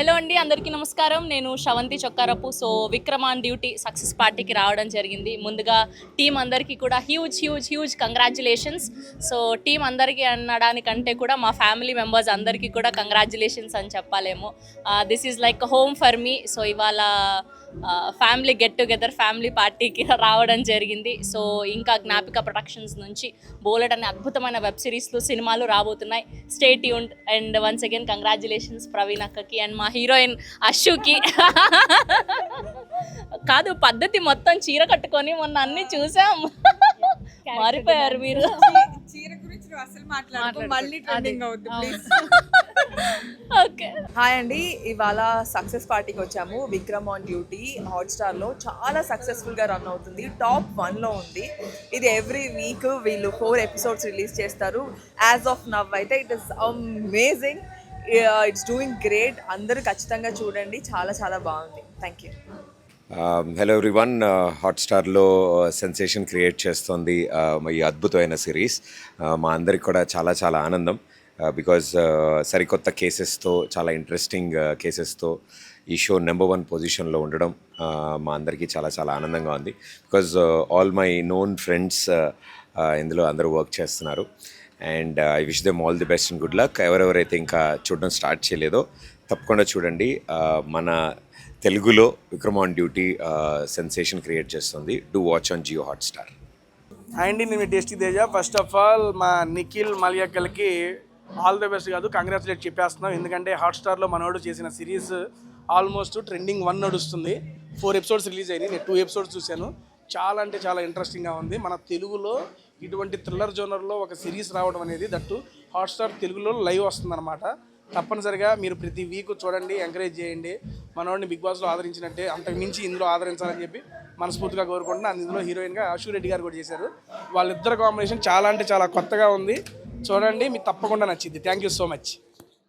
Hello అండి, అందరికీ నమస్కారం. నేను Sravanthi Chokkarapu. So Vikram on duty success పార్టీకి రావడం జరిగింది. ముందుగా టీం అందరికీ కూడా హ్యూజ్ కంగ్రాచ్యులేషన్స్. సో టీం అందరికీ అనడానికంటే కూడా మా ఫ్యామిలీ మెంబర్స్ అందరికీ కూడా కంగ్రాచ్యులేషన్స్ అని చెప్పాలేమో. This is like home for me. So ఇవాళ ఫ్యామిలీ గెట్ టుగెదర్, ఫ్యామిలీ పార్టీకి రావడం జరిగింది. సో ఇంకా జ్ఞాపిక ప్రొడక్షన్స్ నుంచి బోలెడ్ అనే అద్భుతమైన వెబ్ సిరీస్లు, సినిమాలు రాబోతున్నాయి. Stay tuned. And once again congratulations Praveen అక్కకి అండ్ మా హీరోయిన్ అశుకి. కాదు, పద్ధతి మొత్తం చీర కట్టుకొని మొన్న అన్ని చూసాం. మారిపోయారు మీరు. చీర గురించి నువ్వు అసలు మాట్లాడు, మళ్ళీ ట్రెండింగ్ అవుతుంది ప్లీజ్. ఓకే, హాయ్ అండి, ఇవాళ సక్సెస్ పార్టీకి వచ్చాము. విక్రమ్ ఆన్ డ్యూటీ హాట్స్టార్లో చాలా సక్సెస్ఫుల్గా రన్ అవుతుంది. టాప్ 1లో ఉంది. ఇది ఎవ్రీ వీక్ వీళ్ళు 4 ఎపిసోడ్స్ రిలీజ్ చేస్తారు. యాజ్ ఆఫ్ నవ్ అయితే it is amazing. It's doing great. అందరూ ఖచ్చితంగా చూడండి, చాలా చాలా బాగుంది. Thank you. Hello everyone. హాట్స్టార్లో సెన్సేషన్ క్రియేట్ చేస్తోంది ఈ అద్భుతమైన సిరీస్. మా అందరికి కూడా చాలా చాలా ఆనందం. బికాజ్ సరికొత్త కేసెస్తో, చాలా ఇంట్రెస్టింగ్ కేసెస్తో ఈ షో నెంబర్ 1 పొజిషన్లో ఉండడం మా అందరికీ చాలా చాలా ఆనందంగా ఉంది. Because all my known friends ఇందులో అందరూ వర్క్ చేస్తున్నారు. And I wish them all the best and good luck. ఎవరెవరైతే ఇంకా చూడడం స్టార్ట్ చేయలేదో తప్పకుండా చూడండి. మన తెలుగులో Vikram on duty sensation create చేస్తుంది. Do watch on Jio Hotstar. అండి, నేను tasty Teja. First of all మా నిఖిల్ మలియాకల్కి ఆల్ ద బెస్ట్ కాదు, కంగ్రాచులేట్ చెప్పేస్తున్నాం. ఎందుకంటే హాట్స్టార్లో మనోడు చేసిన సిరీస్ ఆల్మోస్ట్ ట్రెండింగ్ 1 నడుస్తుంది. 4 ఎపిసోడ్స్ రిలీజ్ అయినాయి. నేను 2 ఎపిసోడ్స్ చూశాను. చాలా అంటే చాలా ఇంట్రెస్టింగ్గా ఉంది. మన తెలుగులో ఇటువంటి థ్రిల్లర్ జోనర్లో ఒక సిరీస్ రావడం అనేది, దట్టు హాట్స్టార్ తెలుగులో లైవ్ వస్తుందన్నమాట. తప్పనిసరిగా మీరు ప్రతి వీక్ చూడండి, ఎంకరేజ్ చేయండి. మనోడిని బిగ్ బాస్లో ఆదరించినట్టే అంతకు మించి ఇందులో ఆదరించాలని చెప్పి మనస్ఫూర్తిగా కోరుకుంటున్నాను. ఇందులో హీరోయిన్గా అశు రెడ్డి గారు కూడా చేశారు. వాళ్ళిద్దరు కాంబినేషన్ చాలా అంటే చాలా కొత్తగా ఉంది. చూడండి, మీకు తప్పకుండా నచ్చింది. Thank you so much.